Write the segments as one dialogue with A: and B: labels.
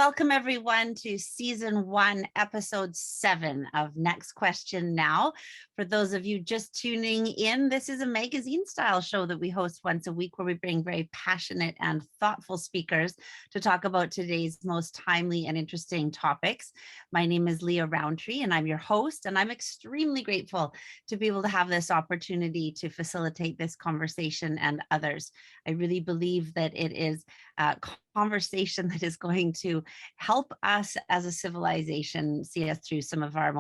A: Welcome everyone to season 1, episode 7 of Next Question Now. For those of you just tuning in, this is a magazine style show that we host once a week where we bring very passionate and thoughtful speakers to talk about today's most timely and interesting topics. My name is Leah Roundtree and I'm your host, and I'm extremely grateful to be able to have this opportunity to facilitate this conversation and others. I really believe that it is a conversation that is going to help us as a civilization see us through some of our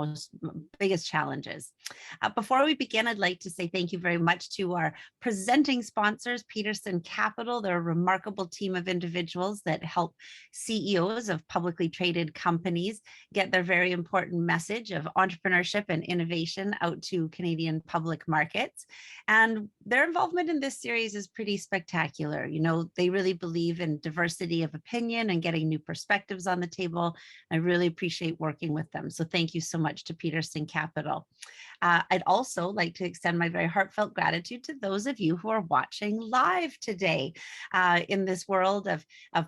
A: biggest challenges. Before we begin, I'd like to say thank you very much to our presenting sponsors, Peterson Capital. They're a remarkable team of individuals that help CEOs of publicly traded companies get their very important message of entrepreneurship and innovation out to Canadian public markets. And their involvement in this series is pretty spectacular. You know, they really believe in diversity of opinion and getting new perspectives on the table. I really appreciate working with them. So thank you so much to Peterson Capital. I'd also like to extend my very heartfelt gratitude to those of you who are watching live today in this world of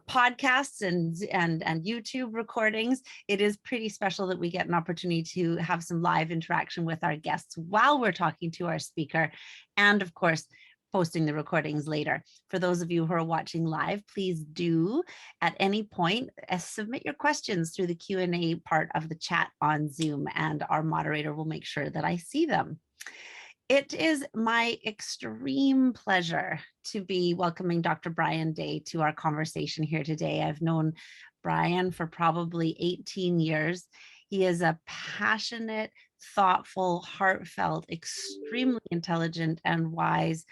A: podcasts and YouTube recordings. It is pretty special that we get an opportunity to have some live interaction with our guests while we're talking to our speaker, and of course, posting the recordings later. For those of you who are watching live, please do at any point submit your questions through the Q&A part of the chat on Zoom, and our moderator will make sure that I see them. It is my extreme pleasure to be welcoming Dr. Brian Day to our conversation here today. I've known Brian for probably 18 years. He is a passionate, thoughtful, heartfelt, extremely intelligent and wise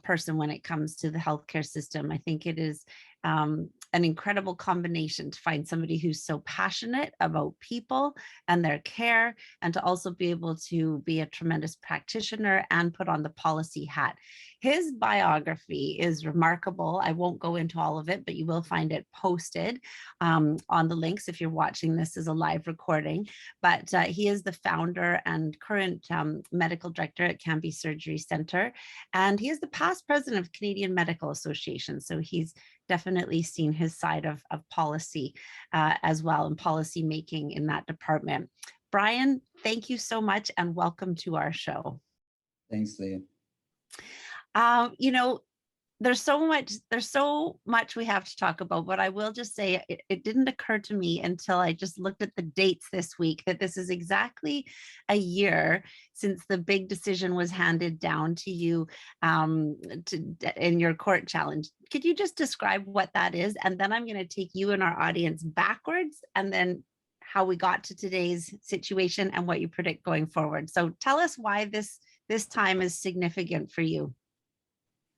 A: person when it comes to the healthcare system. I think it is an incredible combination to find somebody who's so passionate about people and their care, and to also be able to be a tremendous practitioner and put on the policy hat. His biography is remarkable. I won't go into all of it, but you will find it posted on the links if you're watching this as a live recording. But he is the founder and current medical director at Cambie Surgery Centre, and he is the past president of Canadian Medical Association. So he's definitely seen his side of policy as well, and policy making in that department. Brian, thank you so much and welcome to our show.
B: Thanks, Leah.
A: You know, there's so much we have to talk about, but I will just say it didn't occur to me until I just looked at the dates this week that this is exactly a year since the big decision was handed down to you in your court challenge. Could you just describe what that is? And then I'm going to take you and our audience backwards, and then how we got to today's situation and what you predict going forward. So tell us why this time is significant for you.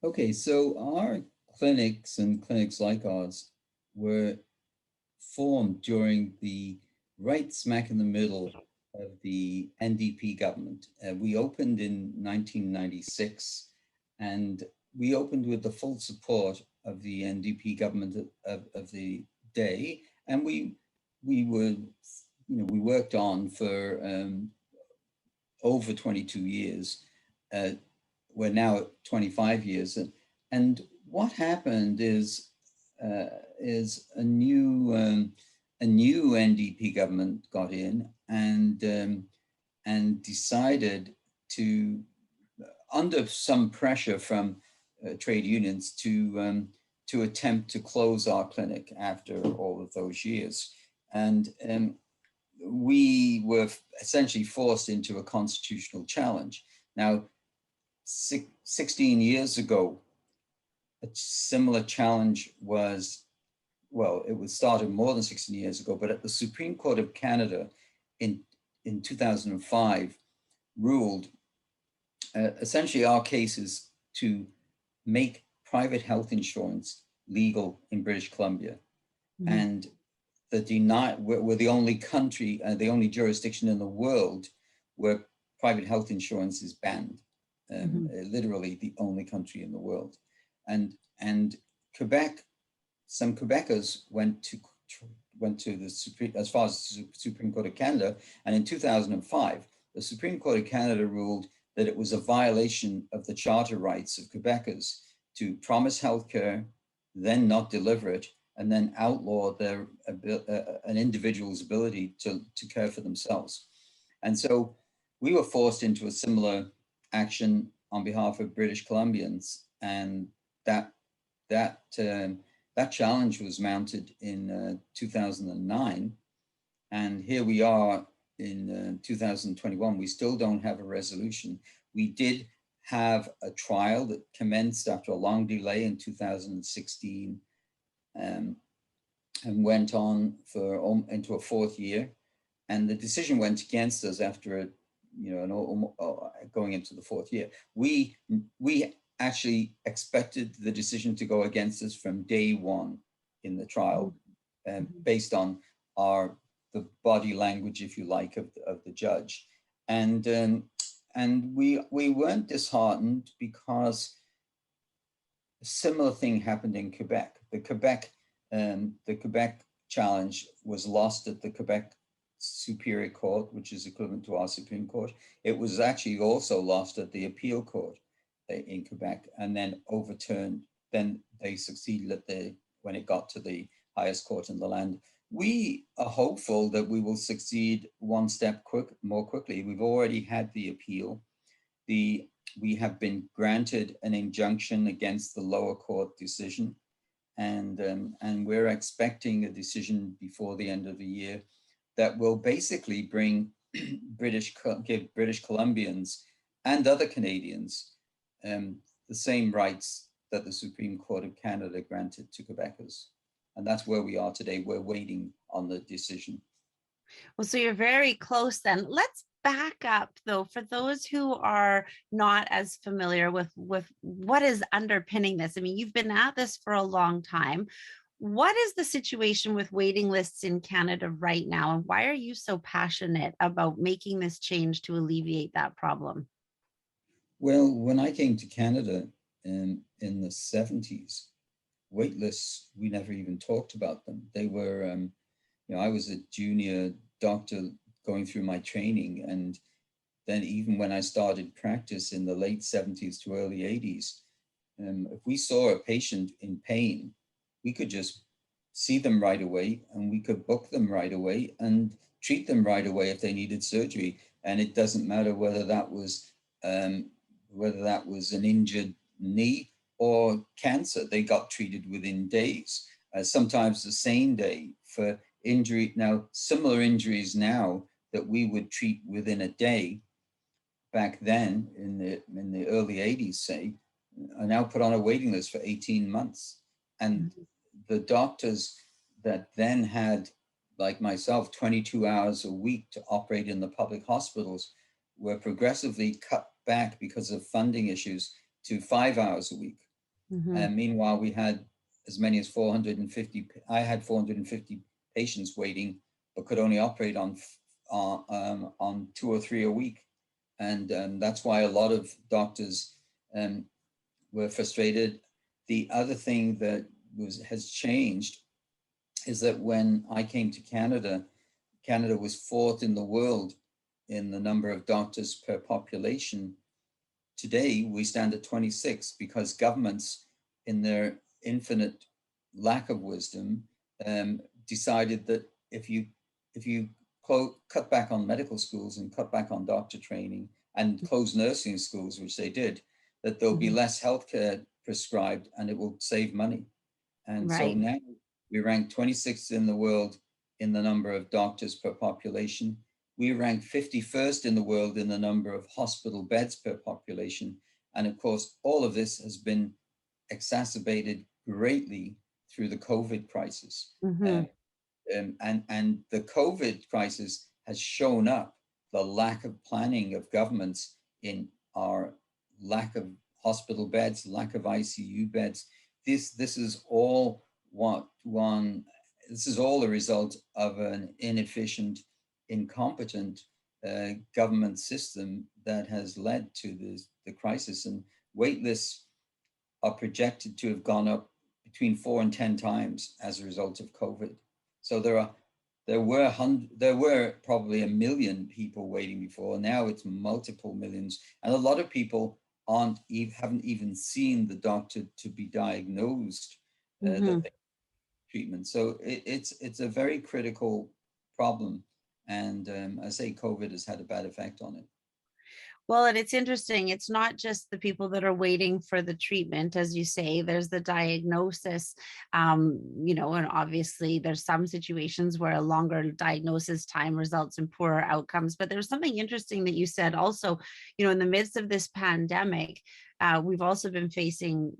B: Okay, so our clinics and clinics like ours were formed during the right smack in the middle of the NDP government. We opened in 1996, and we opened with the full support of the NDP government of the day, and we worked on for over 22 years. We're now at 25 years, and what happened is a new NDP government got in and decided to, under some pressure from trade unions, to attempt to close our clinic after all of those years, and we were essentially forced into a constitutional challenge. Now, 16 years ago, a similar challenge was, well, it was started more than 16 years ago, but at the Supreme Court of Canada in 2005 ruled essentially our case is to make private health insurance legal in British Columbia. Mm-hmm. And we're the only country, the only jurisdiction in the world where private health insurance is banned. Literally the only country in the world, and Quebec, some Quebecers went to the as far as the Supreme Court of Canada, and in 2005, the Supreme Court of Canada ruled that it was a violation of the charter rights of Quebecers to promise healthcare, then not deliver it, and then outlaw an individual's ability to care for themselves. And so we were forced into a similar action on behalf of British Columbians, and that challenge was mounted in 2009, and here we are in 2021. We still don't have a resolution. We did have a trial that commenced after a long delay in 2016, and went on into a fourth year, and the decision went against us after going into the fourth year. We actually expected the decision to go against us from day one in the trial, based on the body language, if you like, of the judge, and we weren't disheartened, because a similar thing happened in Quebec. The Quebec challenge was lost at the Quebec Superior Court, which is equivalent to our Supreme Court. It was actually also lost at the Appeal Court in Quebec, and then overturned. Then they succeeded when it got to the highest court in the land. We are hopeful that we will succeed one step more quickly. We've already had the appeal. We have been granted an injunction against the lower court decision, and we're expecting a decision before the end of the year that will basically give British Columbians and other Canadians the same rights that the Supreme Court of Canada granted to Quebecers. And that's where we are today. We're waiting on the decision.
A: Well, so you're very close then. Let's back up, though, for those who are not as familiar with what is underpinning this. I mean, you've been at this for a long time. What is the situation with waiting lists in Canada right now, and why are you so passionate about making this change to alleviate that problem?
B: Well, when I came to Canada in the 70s, wait lists, we never even talked about them. They were, I was a junior doctor going through my training, and then even when I started practice in the late 70s to early 80s, if we saw a patient in pain, we could just see them right away, and we could book them right away and treat them right away if they needed surgery. And it doesn't matter whether that was an injured knee or cancer. They got treated within days, sometimes the same day for injury. Now, similar injuries now that we would treat within a day, back then in the early 80s, say, are now put on a waiting list for 18 months. And the doctors that then had, like myself, 22 hours a week to operate in the public hospitals were progressively cut back because of funding issues to 5 hours a week. And meanwhile, we had as many as 450. I had 450 patients waiting, but could only operate on 2 or 3 a week. And that's why a lot of doctors were frustrated. The other thing that has changed is that when I came to Canada, Canada was fourth in the world in the number of doctors per population. Today, we stand at 26 because governments, in their infinite lack of wisdom, decided that if you cut back on medical schools and cut back on doctor training and close nursing schools, which they did, that there'll be less healthcare prescribed and it will save money. And so now we rank 26th in the world in the number of doctors per population. We rank 51st in the world in the number of hospital beds per population. And of course, all of this has been exacerbated greatly through the COVID crisis. And the COVID crisis has shown up the lack of planning of governments in our lack of hospital beds, lack of ICU beds. This is all this is all the result of an inefficient, incompetent government system that has led to the crisis. And wait lists are projected to have gone up between 4 and 10 times as a result of COVID. So there were probably 1 million people waiting before. Now it's multiple millions, and a lot of people haven't even seen the doctor to be diagnosed. treatment. So it's a very critical problem. And I say COVID has had a bad effect on it.
A: Well, and it's interesting. It's not just the people that are waiting for the treatment, as you say, there's the diagnosis, and obviously there's some situations where a longer diagnosis time results in poorer outcomes. But there's something interesting that you said also, in the midst of this pandemic, we've also been facing,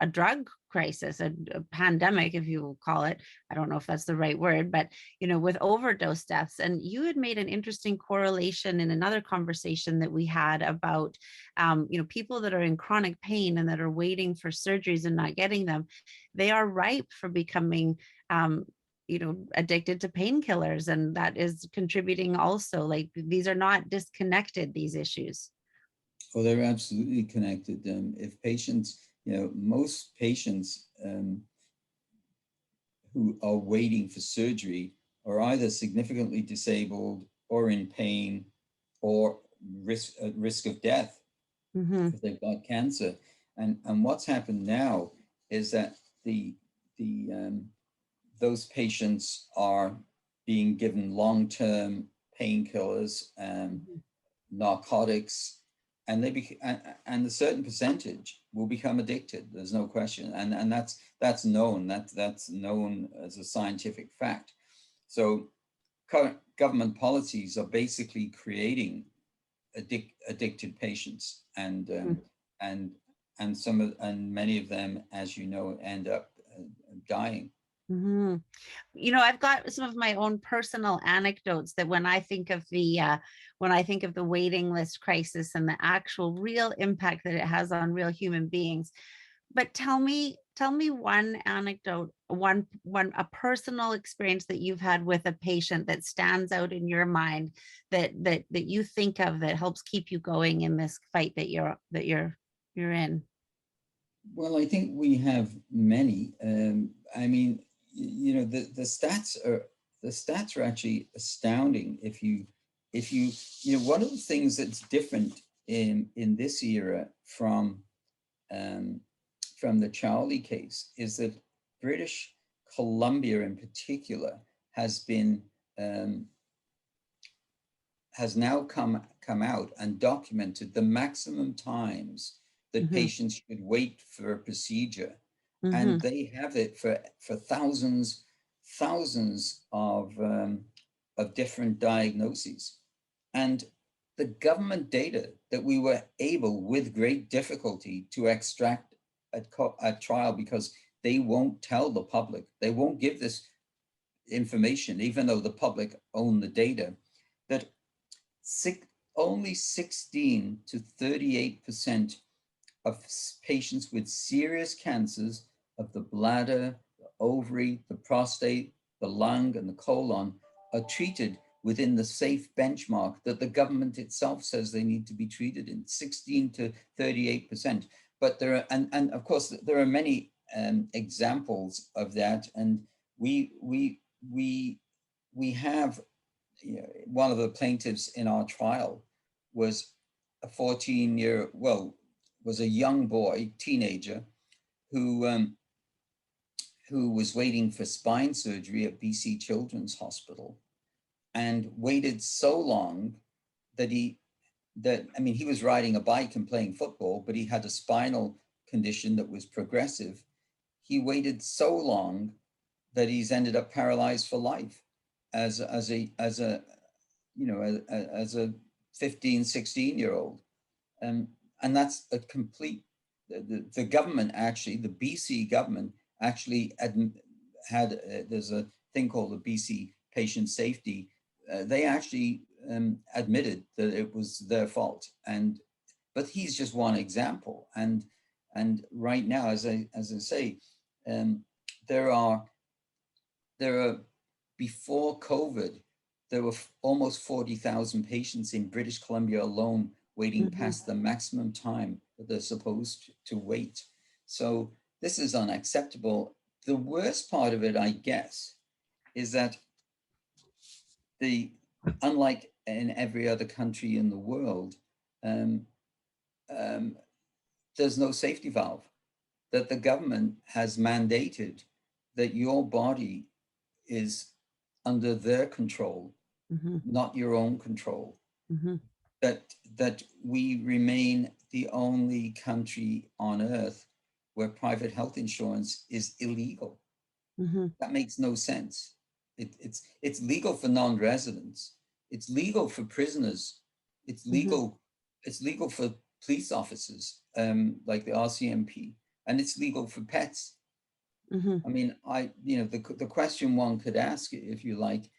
A: a drug crisis, a pandemic, if you will call it. I don't know if that's the right word, but, with overdose deaths. And you had made an interesting correlation in another conversation that we had about, people that are in chronic pain and that are waiting for surgeries and not getting them, they are ripe for becoming, addicted to painkillers. And that is contributing also. Like, these are not disconnected, these issues.
B: Well, they're absolutely connected. If patients, most patients who are waiting for surgery are either significantly disabled or in pain or at risk of death if they've got cancer. And what's happened now is that those patients are being given long-term painkillers and narcotics, and and a certain percentage will become addicted. There's no question, and that's known. That's known as a scientific fact. So current government policies are basically creating addicted patients, and many of them, as you know, end up dying.
A: I've got some of my own personal anecdotes that when I think of the waiting list crisis and the actual real impact that it has on real human beings. But tell me one anecdote, a personal experience that you've had with a patient that stands out in your mind that you think of that helps keep you going in this fight that you're in.
B: Well, I think we have many. I mean, the stats are actually astounding. If you one of the things that's different in this era from the Charlie case is that British Columbia in particular has now come out and documented the maximum times that patients should wait for a procedure. And they have it for thousands of different diagnoses. And the government data that we were able, with great difficulty, to extract at trial, because they won't tell the public, they won't give this information, even though the public own the data, that only 16 to 38% of patients with serious cancers of the bladder, the ovary, the prostate, the lung, and the colon are treated within the safe benchmark that the government itself says they need to be treated in, 16 to 38%. But there are, and of course, there are many examples of that. And we have, one of the plaintiffs in our trial was was a young boy, teenager, who was waiting for spine surgery at BC Children's Hospital, and waited so long that he was riding a bike and playing football, but he had a spinal condition that was progressive. He waited so long that he's ended up paralyzed for life as a 15, 16-year-old. And that's a complete, the government actually, the BC government actually had, there's a thing called the BC Patient Safety. They actually admitted that it was their fault. But he's just one example. And right now, as I say, there are, before COVID, there were almost 40,000 patients in British Columbia alone waiting past the maximum time that they're supposed to wait. So this is unacceptable. The worst part of it, I guess, is that unlike in every other country in the world, there's no safety valve, that the government has mandated that your body is under their control,
A: Mm-hmm.
B: not your own control.
A: Mm-hmm.
B: That we remain the only country on earth where private health insurance is illegal.
A: Mm-hmm.
B: That makes no sense. It's legal for non-residents. It's legal for prisoners. It's
A: Mm-hmm.
B: legal. It's legal for police officers, like the RCMP, and it's legal for pets.
A: Mm-hmm.
B: I mean, the question one could ask, if you like,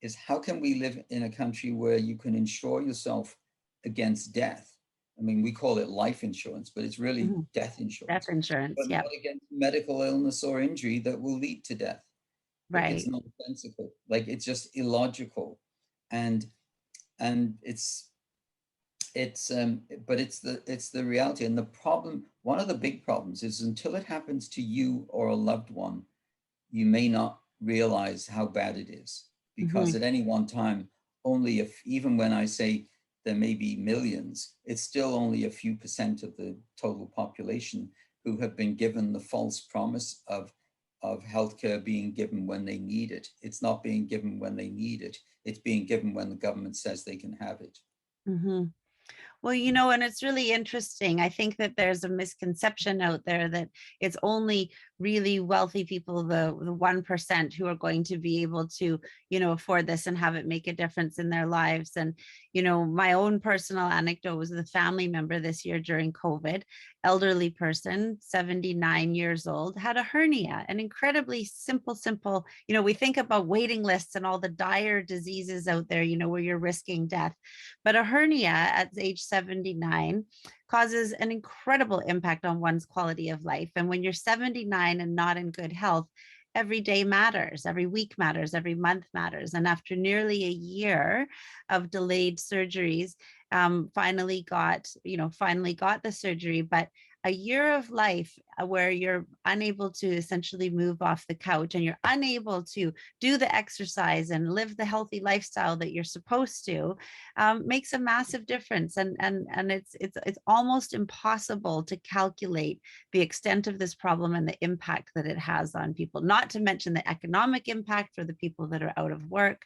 B: is how can we live in a country where you can insure yourself against death? I mean, we call it life insurance, but it's really
A: Mm-hmm.
B: death
A: Death
B: insurance,
A: insurance.
B: but
A: Yeah.
B: not against medical illness or injury that will lead to death. It's
A: Right.
B: nonsensical. Like, it's just illogical, and and but it's the reality. And the problem, one of the big problems, is until it happens to you or a loved one, you may not realize how bad it is,
A: Mm-hmm.
B: because at any one time, only if, even when I say there may be millions, it's still only a few percent of the total population who have been given the false promise of healthcare being given when they need it. It's not being given when they need it. It's being given when the government says they can have it.
A: Mm-hmm. Well, you know, and it's really interesting. I think that there's a misconception out there that it's only really wealthy people, the 1%, who are going to be able to, you know, afford this and have it make a difference in their lives. And, you know, my own personal anecdote was with a family member this year during COVID, elderly person, 79 years old, had a hernia, an incredibly simple, you know, we think about waiting lists and all the dire diseases out there, you know, where you're risking death. But a hernia at age 79 causes an incredible impact on one's quality of life. And when you're 79 and not in good health, every day matters, every week matters, every month matters. And after nearly a year of delayed surgeries, finally got the surgery. But a year of life where you're unable to essentially move off the couch and you're unable to do the exercise and live the healthy lifestyle that you're supposed to, makes a massive difference. And it's almost impossible to calculate the extent of this problem and the impact that it has on people, not to mention the economic impact for the people that are out of work.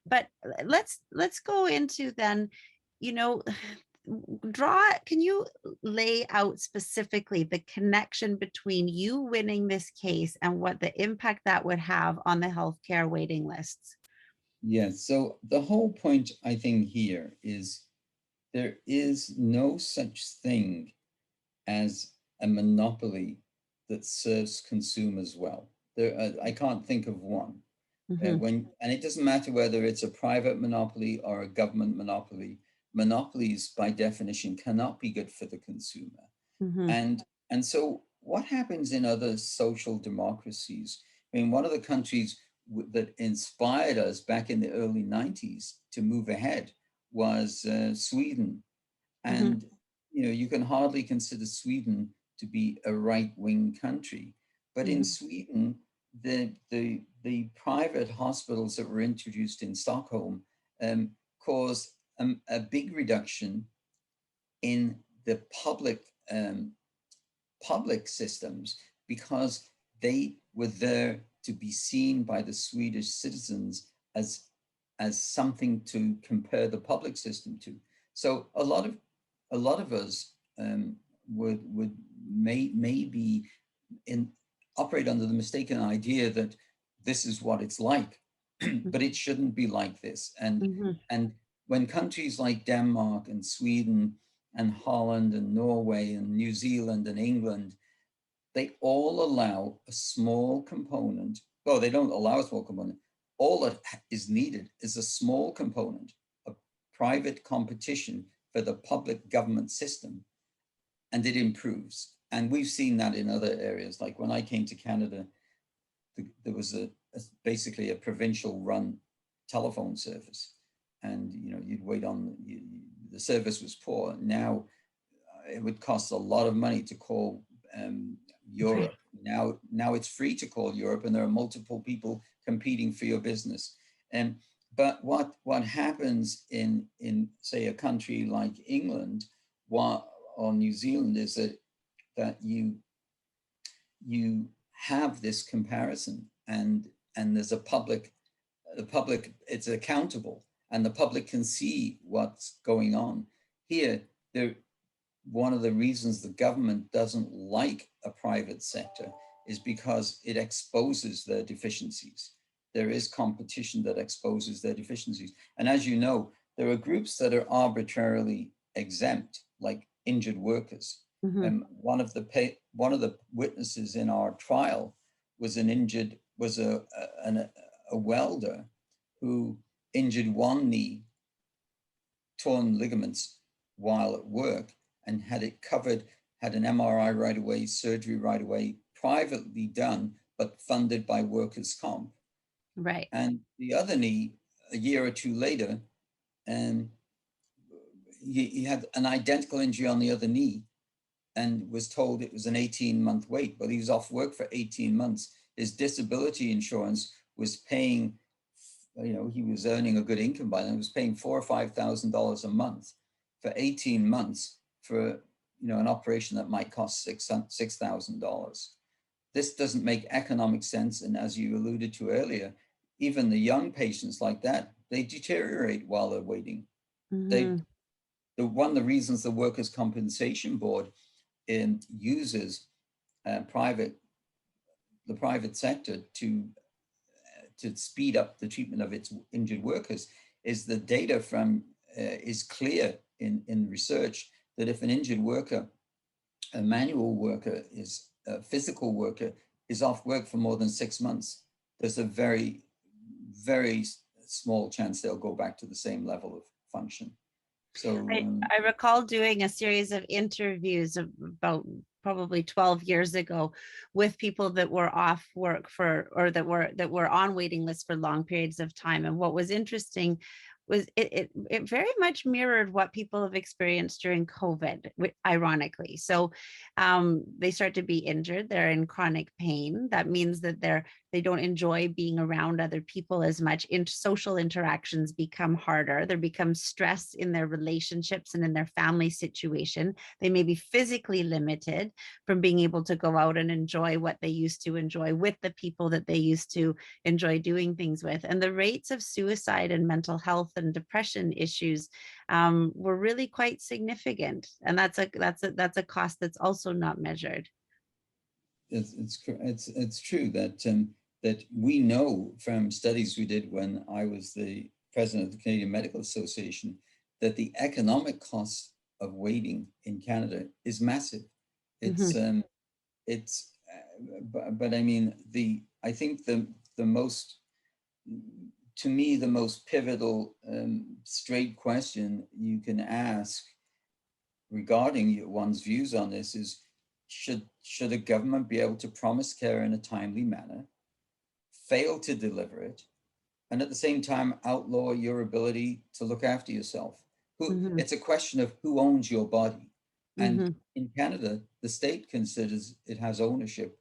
A: But let's go into then, you know, can you lay out specifically the connection between you winning this case and what the impact that would have on the healthcare waiting lists?
B: Yes. So the whole point, I think, here is there is no such thing as a monopoly that serves consumers well. I can't think of one.
A: Mm-hmm.
B: And it doesn't matter whether it's a private monopoly or a government monopoly. Monopolies, by definition, cannot be good for the consumer.
A: Mm-hmm.
B: And so what happens in other social democracies? I mean, one of the countries that inspired us back in the early 90s to move ahead was Sweden.
A: Mm-hmm.
B: And, you know, you can hardly consider Sweden to be a right-wing country. But in
A: Mm-hmm.
B: Sweden, the private hospitals that were introduced in Stockholm caused a big reduction in the public systems, because they were there to be seen by the Swedish citizens as something to compare the public system to. So a lot of us would maybe operate under the mistaken idea that this is what it's like, but it shouldn't be like this.
A: Mm-hmm.
B: And when countries like Denmark and Sweden and Holland and Norway and New Zealand and England, they all allow a small component. Well, they don't allow a small component. All that is needed is a small component of private competition for the public government system, and it improves. And we've seen that in other areas. Like when I came to Canada, there was basically a provincial run telephone service, and you know, you'd wait on the service was poor. Now it would cost a lot of money to call Europe. Now it's free to call Europe, and there are multiple people competing for your business. And but what happens in say a country like England or New Zealand is that you have this comparison, and there's the public, it's accountable, and the public can see what's going on. Here, one of the reasons the government doesn't like a private sector is because it exposes their deficiencies. There is competition that exposes their deficiencies. And as you know, there are groups that are arbitrarily exempt, like injured workers.
A: Mhm.
B: One of the witnesses in our trial was a welder who injured one knee, torn ligaments while at work, and had it covered, had an MRI right away, surgery right away, privately done, but funded by workers' comp.
A: Right.
B: And the other knee, a year or two later, and he had an identical injury on the other knee and was told it was an 18-month wait, but he was off work for 18 months. His disability insurance was paying, he was earning a good income by then, was paying $4,000 or $5,000 a month for 18 months for, an operation that might cost $6,000. This doesn't make economic sense. And as you alluded to earlier, even the young patients like that, they deteriorate while they're waiting.
A: Mhm.
B: One of the reasons the Workers' Compensation Board uses the private sector to speed up the treatment of its injured workers is the data from is clear in research that if an injured worker, a manual worker, is a physical worker, is off work for more than 6 months, there's a very, very small chance they'll go back to the same level of function. So
A: I recall doing a series of interviews about probably 12 years ago with people that were off work or that were on waiting lists for long periods of time. And what was interesting was it very much mirrored what people have experienced during COVID, ironically. So they start to be injured, they're in chronic pain. That means that they don't enjoy being around other people as much. Social interactions become harder. There becomes stress in their relationships and in their family situation. They may be physically limited from being able to go out and enjoy what they used to enjoy with the people that they used to enjoy doing things with. And the rates of suicide and mental health and depression issues were really quite significant. And that's a cost that's also not measured.
B: It's true that we know from studies we did when I was the president of the Canadian Medical Association that the economic cost of waiting in Canada is massive. It's but I mean I think the most, to me, the most pivotal straight question you can ask regarding one's views on this is, should a government be able to promise care in a timely manner, fail to deliver it, and at the same time outlaw your ability to look after yourself? It's a question of who owns your body. And in Canada, the state considers it has ownership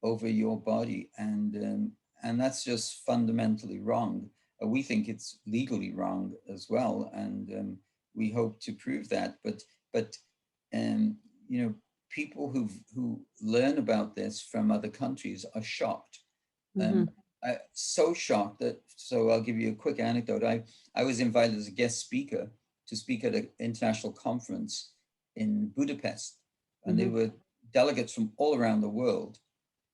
B: over your body, and that's just fundamentally wrong. We think it's legally wrong as well, and we hope to prove that. But people who learn about this from other countries are shocked. So shocked that, so I'll give you a quick anecdote. I was invited as a guest speaker to speak at an international conference in Budapest, and there were delegates from all around the world.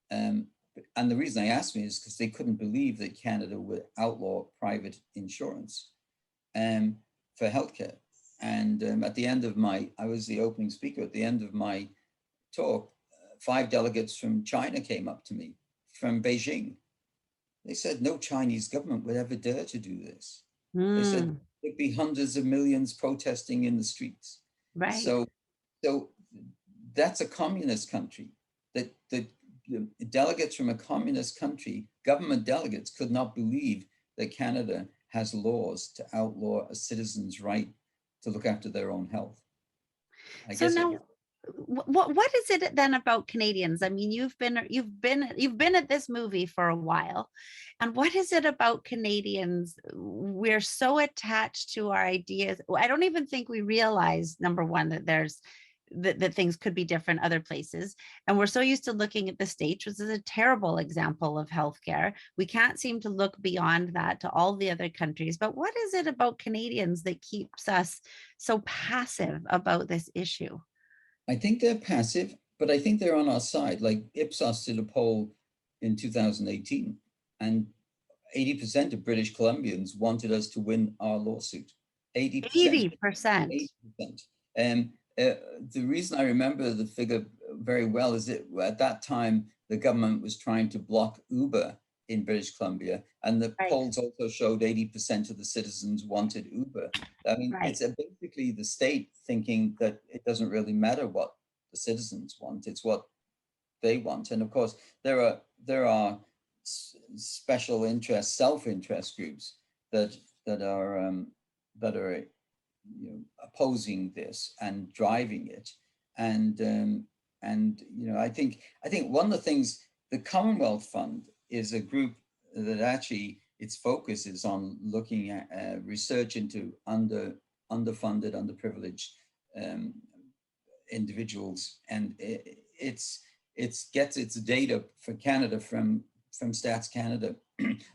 B: And the reason I asked me is because they couldn't believe that Canada would outlaw private insurance for healthcare. And at the end of I was the opening speaker. At the end of my talk, 5 delegates from China came up to me, from Beijing. They said no Chinese government would ever dare to do this. They said there'd be hundreds of millions protesting in the streets.
A: Right.
B: So that's a communist country. That the delegates from a communist country, government delegates, could not believe that Canada has laws to outlaw a citizen's right to look after their own health.
A: So now, what is it then about Canadians? I mean, you've been at this movie for a while, and what is it about Canadians? We're so attached to our ideas. I don't even think we realize, number one, that there's that things could be different other places. And we're so used to looking at the States, which is a terrible example of healthcare. We can't seem to look beyond that to all the other countries. But what is it about Canadians that keeps us so passive about this issue?
B: I think they're passive, but I think they're on our side. Like Ipsos did a poll in 2018, and 80% of British Columbians wanted us to win our lawsuit. 80%.
A: 80%.
B: 80%. And the reason I remember the figure very well is that at that time, the government was trying to block Uber in British Columbia, and the polls also showed 80% of the citizens wanted Uber. I mean, it's basically the state thinking that it doesn't really matter what the citizens want, it's what they want. And of course, there are special interest, self-interest groups that are opposing this and driving it. And I think one of the things, the Commonwealth Fund is a group that actually its focus is on looking at research into underfunded, underprivileged individuals, and it gets its data for Canada from Stats Canada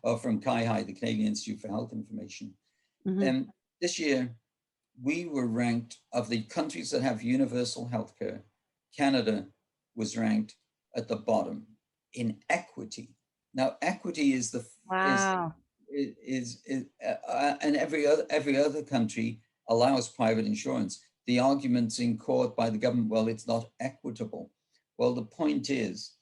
B: or from CIHI, the Canadian Institute for Health Information. And this year, we were ranked, of the countries that have universal healthcare, Canada was ranked at the bottom in equity. Now, equity is the and every other country allows private insurance. The arguments in court by the government, well, it's not equitable. Well, the point is,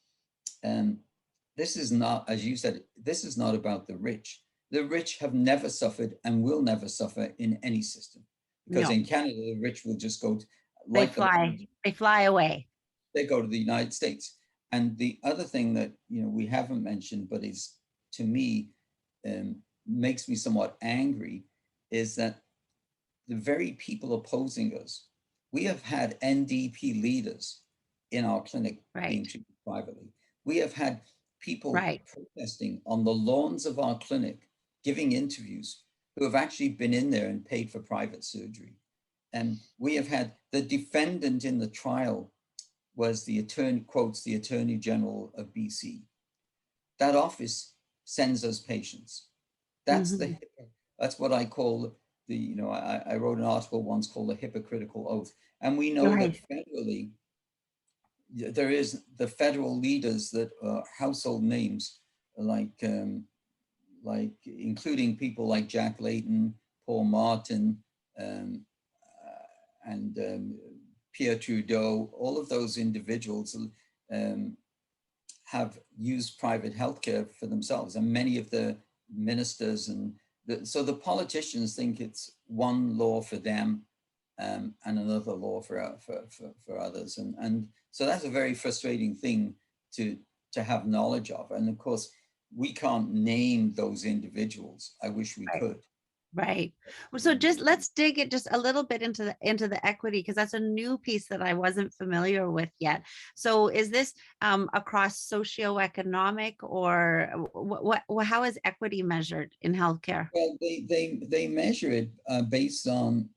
B: this is not, as you said, this is not about the rich. The rich have never suffered and will never suffer in any system. Because in Canada, the rich will just go to, like
A: they fly away.
B: They go to the United States. And the other thing that we haven't mentioned, but is to me makes me somewhat angry, is that the very people opposing us, we have had NDP leaders in our clinic being treated privately. We have had people protesting on the lawns of our clinic, giving interviews, who have actually been in there and paid for private surgery. And we have had the defendant in the trial was the attorney, quotes the Attorney General of BC. That office sends us patients. That's that's what I call the, I wrote an article once called the Hypocritical Oath. And we know that federally, there is the federal leaders that are household names, like including people like Jack Layton, Paul Martin, and Pierre Trudeau. All of those individuals have used private healthcare for themselves, and many of the ministers so the politicians think it's one law for them and another law for others, and so that's a very frustrating thing to have knowledge of. And of course, we can't name those individuals. I wish we could.
A: Right. So let's dig it just a little bit into the equity, because that's a new piece that I wasn't familiar with yet. So is this across socioeconomic, or how is equity measured in healthcare?
B: Well, they measure it based on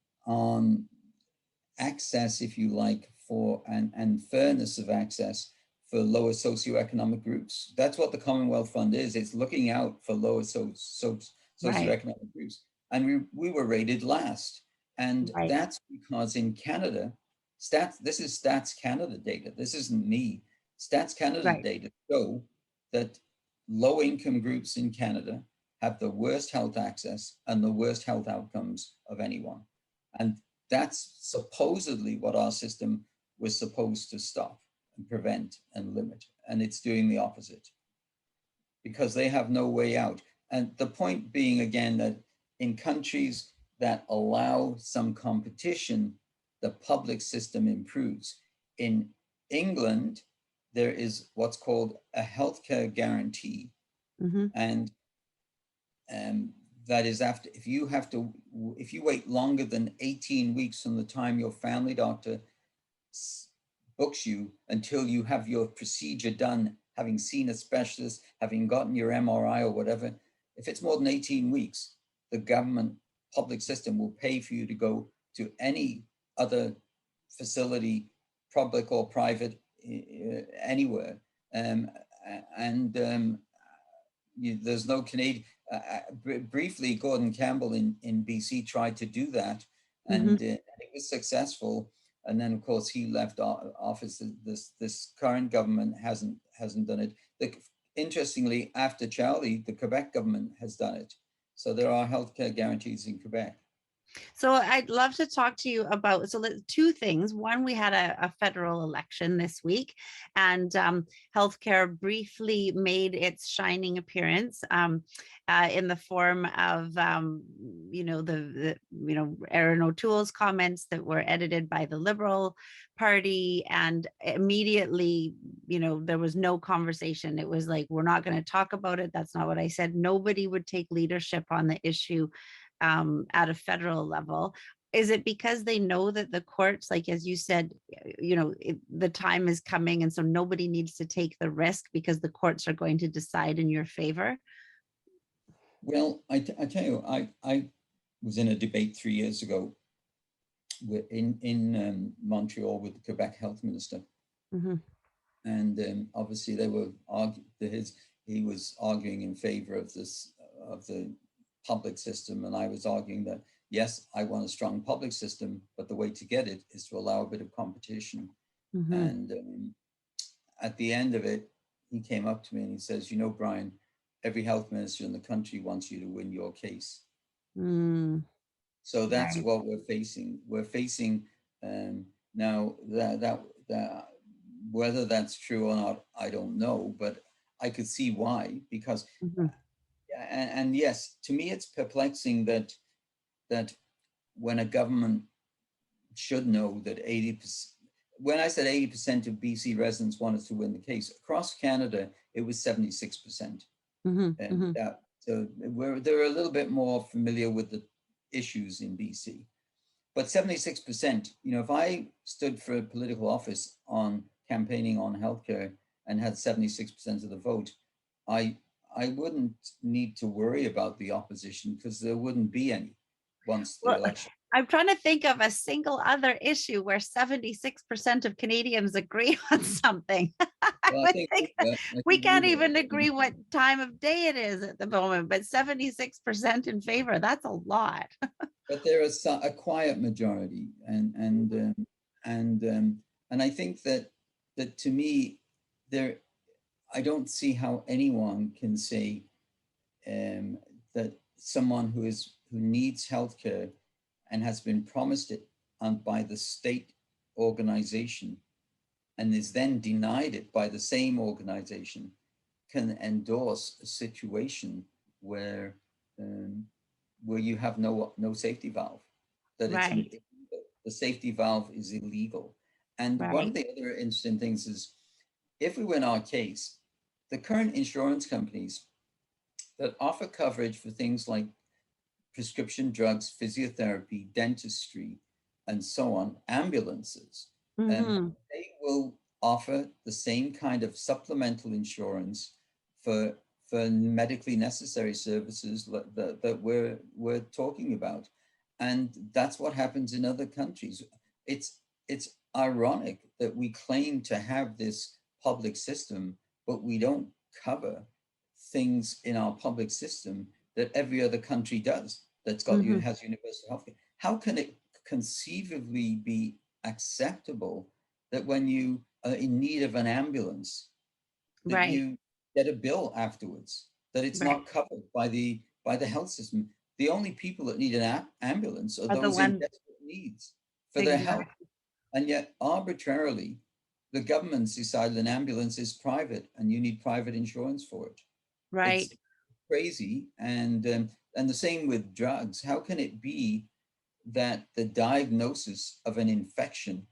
B: access, if you like, for and fairness of access for lower socioeconomic groups. That's what the Commonwealth Fund is. It's looking out for lower socioeconomic groups. And we were rated last. And that's because in Canada, this is Stats Canada data. This isn't me. Stats Canada data show that low income groups in Canada have the worst health access and the worst health outcomes of anyone. And that's supposedly what our system was supposed to stop and prevent and limit. And it's doing the opposite because they have no way out. And the point being, again, that in countries that allow some competition, the public system improves. In England, there is what's called a healthcare guarantee. And that is if you wait longer than 18 weeks from the time your family doctor books you until you have your procedure done, having seen a specialist, having gotten your MRI or whatever, if it's more than 18 weeks, the government public system will pay for you to go to any other facility public or private, anywhere. There's no Canadian. Briefly, Gordon Campbell in BC tried to do that, and it was successful. And then, of course, he left office. This current government hasn't done it. Interestingly, after Charlie, the Quebec government has done it. So there are healthcare guarantees in Quebec.
A: So I'd love to talk to you about, two things. One, we had a federal election this week, and healthcare briefly made its shining appearance in the form of, Erin O'Toole's comments that were edited by the Liberal Party, and immediately, there was no conversation. It was like, we're not going to talk about it. That's not what I said. Nobody would take leadership on the issue at a federal level. Is it because they know that the courts, like as you said, the time is coming, and so nobody needs to take the risk because the courts are going to decide in your favor?
B: Well, I tell you, I was in a debate 3 years ago in Montreal with the Quebec health minister. And obviously they were he was arguing in favor of the public system, and I was arguing that yes, I want a strong public system, but the way to get it is to allow a bit of competition. And at the end of it, he came up to me and he says, Brian, every health minister in the country wants you to win your case. So that's what we're facing. We're facing now that whether that's true or not, I don't know, but I could see why, because and yes, to me, it's perplexing that when a government should know that 80%, when I said 80% of BC residents wanted to win the case, across Canada, it was 76%. And so they're a little bit more familiar with the issues in BC. But 76%, if I stood for a political office on campaigning on healthcare and had 76% of the vote, I wouldn't need to worry about the opposition because there wouldn't be any once the election.
A: I'm trying to think of a single other issue where 76% of Canadians agree on something.
B: Well, I think
A: we can't even agree what time of day it is at the moment, but 76% in favor, that's a lot.
B: But there is a quiet majority, and I think that to me, I don't see how anyone can say that someone who needs healthcare and has been promised it by the state organization and is then denied it by the same organization can endorse a situation where you have no safety valve, that it's the safety valve is illegal. And one of the other interesting things is, if we win our case, the current insurance companies that offer coverage for things like prescription drugs, physiotherapy, dentistry, and so on, ambulances, they will offer the same kind of supplemental insurance for medically necessary services that we're talking about. And that's what happens in other countries. It's ironic that we claim to have this public system, but we don't cover things in our public system that every other country does, that's got has universal healthcare. How can it conceivably be acceptable that when you are in need of an ambulance, that you get a bill afterwards, that it's not covered by the health system? The only people that need an ambulance are those in desperate needs for their health. And yet arbitrarily, the government's decided an ambulance is private and you need private insurance for it. It's crazy. And the same with drugs. How can it be that the diagnosis of an infection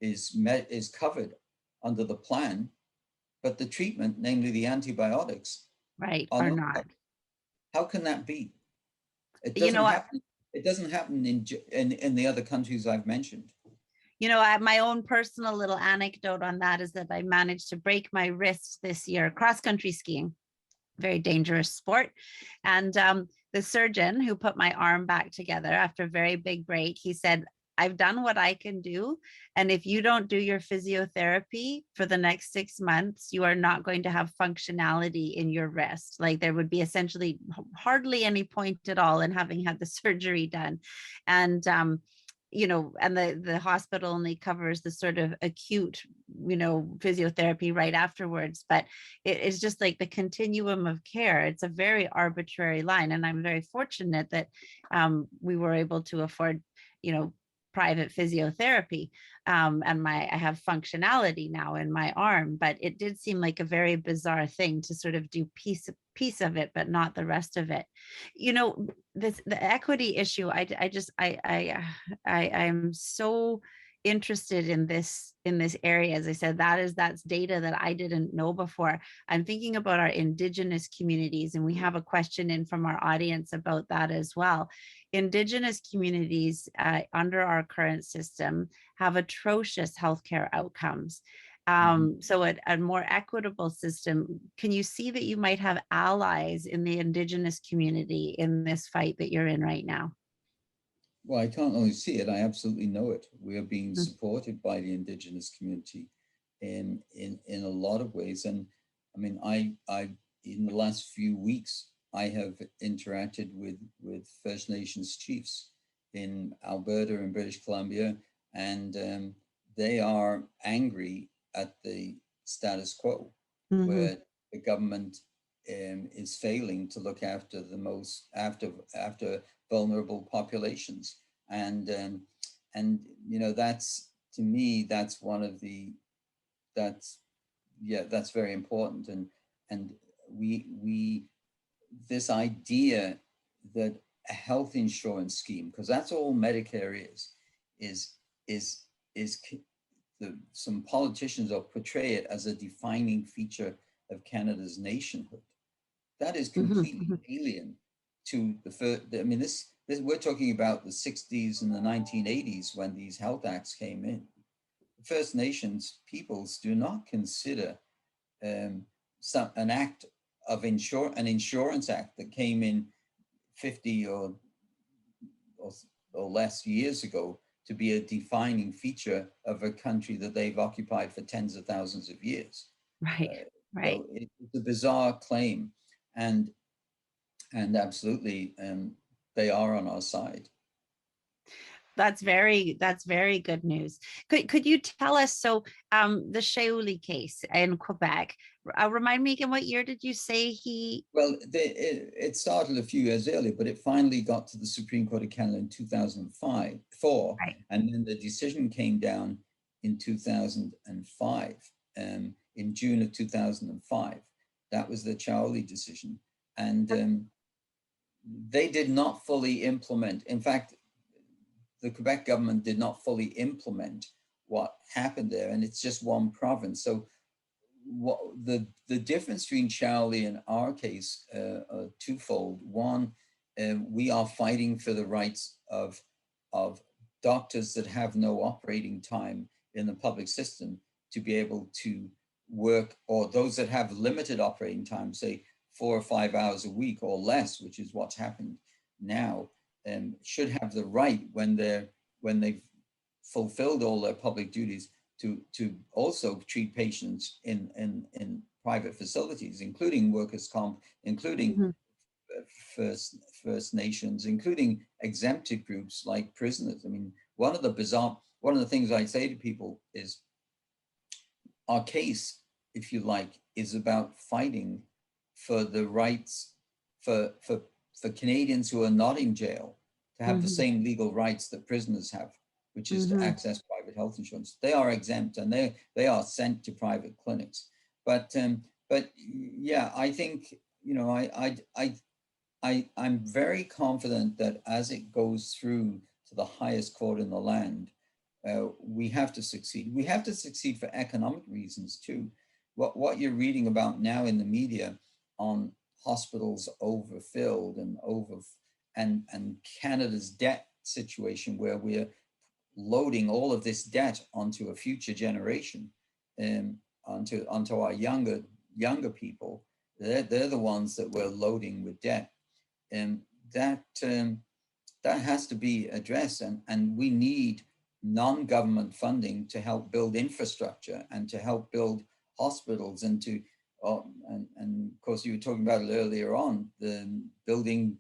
B: is covered under the plan, but the treatment, namely the antibiotics,
A: are not?
B: How can that be? It doesn't happen. It doesn't happen in the other countries I've mentioned.
A: My own personal little anecdote on that is that I managed to break my wrist this year, cross-country skiing, very dangerous sport. And the surgeon who put my arm back together after a very big break, he said, I've done what I can do. And if you don't do your physiotherapy for the next 6 months, you are not going to have functionality in your wrist. Like there would be essentially hardly any point at all in having had the surgery done. And, and the hospital only covers the sort of acute, physiotherapy right afterwards. But it's just like the continuum of care. It's a very arbitrary line. And I'm very fortunate that we were able to afford, private physiotherapy, and I have functionality now in my arm. But it did seem like a very bizarre thing to sort of do piece of it, but not the rest of it. The equity issue. I'm so interested in this area. As I said, that's data that I didn't know before. I'm thinking about our Indigenous communities, and we have a question in from our audience about that as well. Indigenous communities under our current system have atrocious healthcare outcomes. So a more equitable system, can you see that you might have allies in the Indigenous community in this fight that you're in right now?
B: Well, I can't only see it, I absolutely know it. We are being supported by the Indigenous community in a lot of ways. And I mean, I in the last few weeks, I have interacted with First Nations chiefs in Alberta and British Columbia, and they are angry at the status quo, where the government is failing to look after the most after vulnerable populations, and that's, to me, that's one of the that's very important, and we this idea that a health insurance scheme, because that's all Medicare is some politicians will portray it as a defining feature of Canada's nationhood. That is completely alien to the first. I mean, this we're talking about the 60s and the 1980s when these health acts came in. First Nations peoples do not consider an insurance act that came in 50 or less years ago to be a defining feature of a country that they've occupied for tens of thousands of years.
A: Right.
B: So it's a bizarre claim, and absolutely, they are on our side.
A: That's very good news. Could you tell us, so the Shaoli case in Quebec, remind me again, what year did you say he?
B: Well, it started a few years earlier, but it finally got to the Supreme Court of Canada in 2004,
A: Right.
B: and then the decision came down in 2005, in June of 2005. That was the Shaoli decision, and they did not fully implement. In fact, the Quebec government did not fully implement what happened there, and it's just one province. So what the difference between Shaoli and our case are twofold. One, we are fighting for the rights of doctors that have no operating time in the public system to be able to work, or those that have limited operating time, say 4 or 5 hours a week or less, which is what's happened now, should have the right, when they've fulfilled all their public duties, to also treat patients in private facilities, including workers' comp, including First Nations, including exempted groups like prisoners. I mean, one of the things I say to people is, our case, if you like, is about fighting for the rights for Canadians who are not in jail to have the same legal rights that prisoners have, which is to access private health insurance. They are exempt, and they are sent to private clinics. But yeah, I think, I'm very confident that as it goes through to the highest court in the land, we have to succeed. We have to succeed for economic reasons too. What you're reading about now in the media on hospitals overfilled and Canada's debt situation, where we're loading all of this debt onto a future generation, onto our younger people. They're the ones that we're loading with debt, and that that has to be addressed, and we need non-government funding to help build infrastructure and to help build hospitals and to and of course you were talking about it earlier on, the building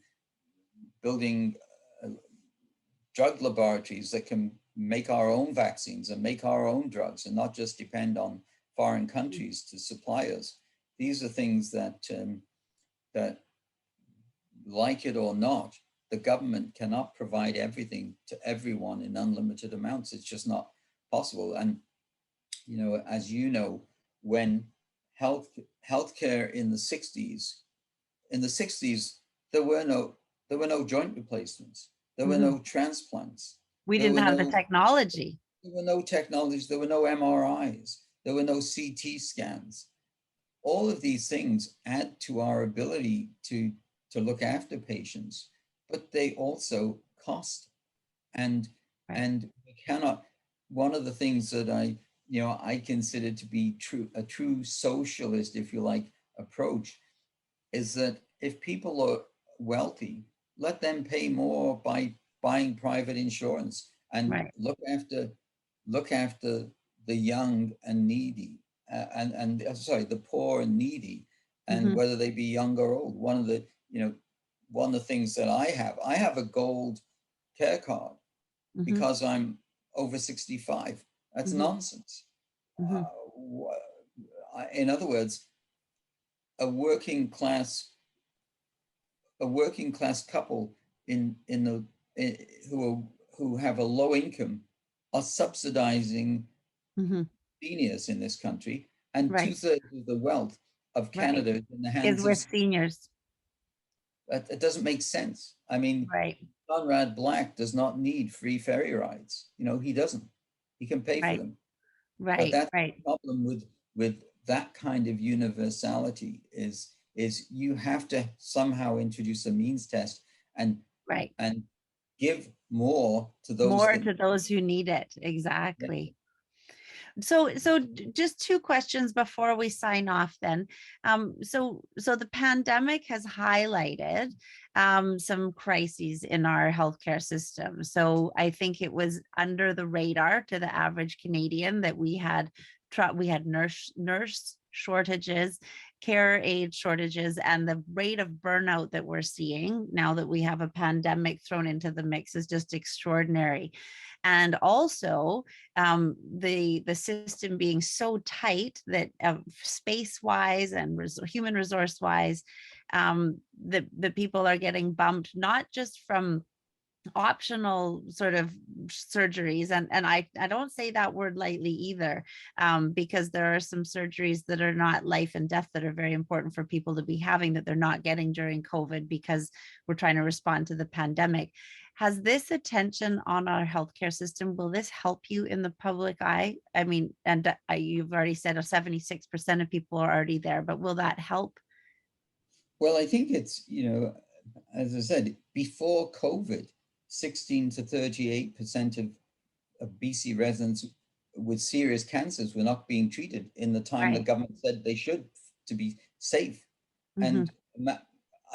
B: drug laboratories that can make our own vaccines and make our own drugs and not just depend on foreign countries to supply us. These are things that that, like it or not, the government cannot provide everything to everyone in unlimited amounts. It's just not possible. And you know, as you know, when healthcare in the 60s, there were no joint replacements, there were no transplants,
A: We
B: there
A: didn't
B: were
A: have the
B: no
A: technology.
B: there were no technologies, there were no MRIs, there were no CT scans. All of these things add to our ability to look after patients, but they also cost. And
A: Right.
B: and we cannot, one of the things that I consider to be a true socialist, if you like, approach is that if people are wealthy, let them pay more by buying private insurance and
A: Right.
B: look after the young and needy, and sorry, the poor and needy, and whether they be young or old. One of the things that I have a gold care card because I'm over 65. That's nonsense. In other words, a working class couple who have a low income are subsidizing seniors in this country, and
A: Right.
B: 2/3 of the wealth of Canada is in the
A: Is
B: hands
A: with
B: of.
A: seniors.
B: It doesn't make sense. I mean,
A: Right.
B: Conrad Black does not need free ferry rides. He doesn't. He can pay for them. But
A: Right.
B: that's
A: Right.
B: the problem with that kind of universality is you have to somehow introduce a means test and
A: Right.
B: give more to those
A: More
B: that.
A: to those who need it.
B: Yeah.
A: Exactly. So just two questions before we sign off then. So the pandemic has highlighted some crises in our healthcare system. So I think it was under the radar to the average Canadian that we had nurse shortages, care aid shortages, and the rate of burnout that we're seeing now that we have a pandemic thrown into the mix is just extraordinary. And also the system being so tight that space wise and human resource wise, the people are getting bumped, not just from optional sort of surgeries, and I don't say that word lightly either, because there are some surgeries that are not life and death that are very important for people to be having that they're not getting during COVID because we're trying to respond to the pandemic. Has this attention on our healthcare system, will this help you in the public eye? I mean, and you've already said 76% of people are already there, but will that help?
B: Well, I think it's, as I said, before COVID, 16 to 38% of BC residents with serious cancers were not being treated in the time the
A: Right.
B: government said they should to be safe. And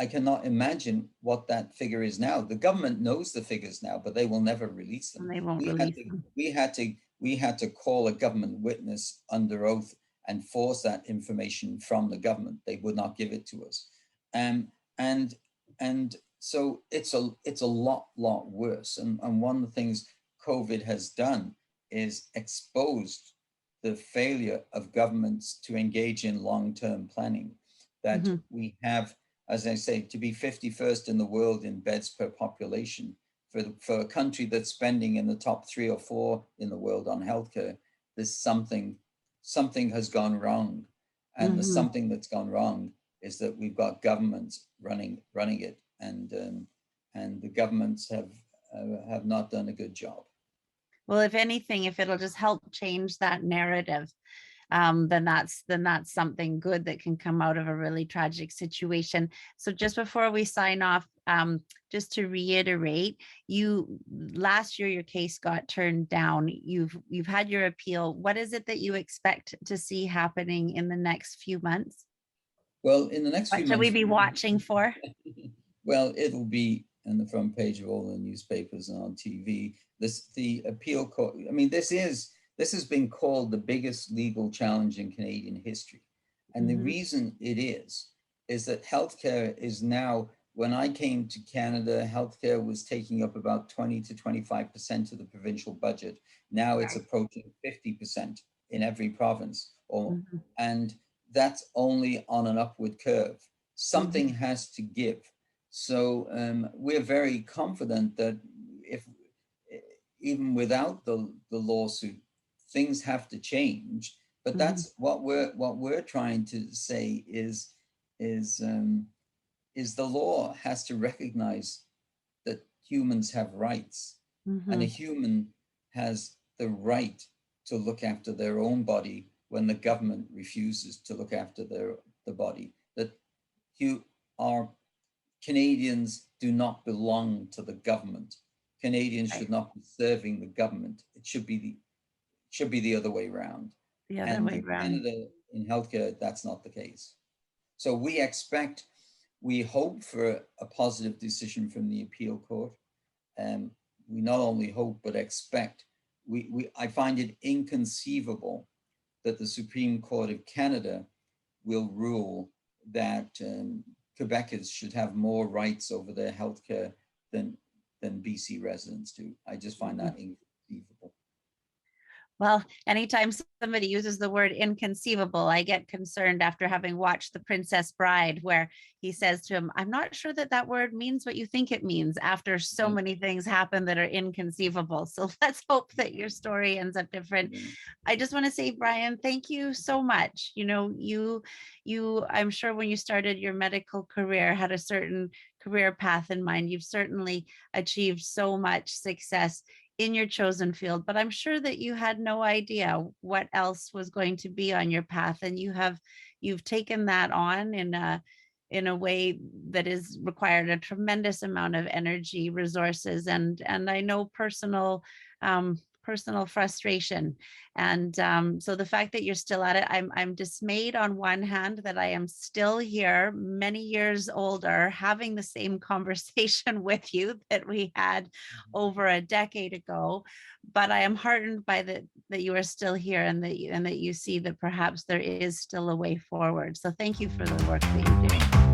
B: I cannot imagine what that figure is now. The government knows the figures now, but they will never release them.
A: And they won't release them.
B: We had to call a government witness under oath and force that information from the government. They would not give it to us. And so it's a lot worse. And one of the things COVID has done is exposed the failure of governments to engage in long-term planning. That we have, as I say, to be 51st in the world in beds per population for a country that's spending in the top 3 or 4 in the world on healthcare. There's something has gone wrong, and the something that's gone wrong is that we've got governments running it, and the governments have not done a good job.
A: Well, if anything, if it'll just help change that narrative, then that's something good that can come out of a really tragic situation. So just before we sign off, just to reiterate, last year your case got turned down. You've had your appeal. What is it that you expect to see happening in the next few months?
B: Well, in the next few
A: What should we
B: months,
A: be watching for?
B: well, it'll be and the front page of all the newspapers and on TV. The appeal court, I mean, this has been called the biggest legal challenge in Canadian history. And the reason it is that healthcare is now, when I came to Canada, healthcare was taking up about 20 to 25% of the provincial budget. Now it's approaching 50% in every province, and that's only on an upward curve. Something has to give. So we're very confident that if even without the lawsuit, things have to change. But that's what we're trying to say is the law has to recognize that humans have rights, and a human has the right to look after their own body when the government refuses to look after the body. That our Canadians do not belong to the government. Canadians should not be serving the government. It should be the other way around.
A: The other
B: And
A: way
B: in
A: around.
B: Canada, in healthcare, that's not the case. So we hope for a positive decision from the appeal court. We not only hope, but expect. I find it inconceivable that the Supreme Court of Canada will rule that Quebecers should have more rights over their healthcare than BC residents do. I just find that inconceivable.
A: Well, anytime somebody uses the word inconceivable, I get concerned after having watched The Princess Bride, where he says to him, I'm not sure that that word means what you think it means, after so many things happen that are inconceivable. So let's hope that your story ends up different. I just want to say, Brian, thank you so much. You know, you, I'm sure when you started your medical career had a certain career path in mind. You've certainly achieved so much success in your chosen field, but I'm sure that you had no idea what else was going to be on your path. And you've taken that on in a way that is required a tremendous amount of energy, resources, and I know personal frustration. And so the fact that you're still at it, I'm dismayed on one hand that I am still here, many years older, having the same conversation with you that we had over a decade ago. But I am heartened by that you are still here, and that you see that perhaps there is still a way forward. So thank you for the work that you're doing.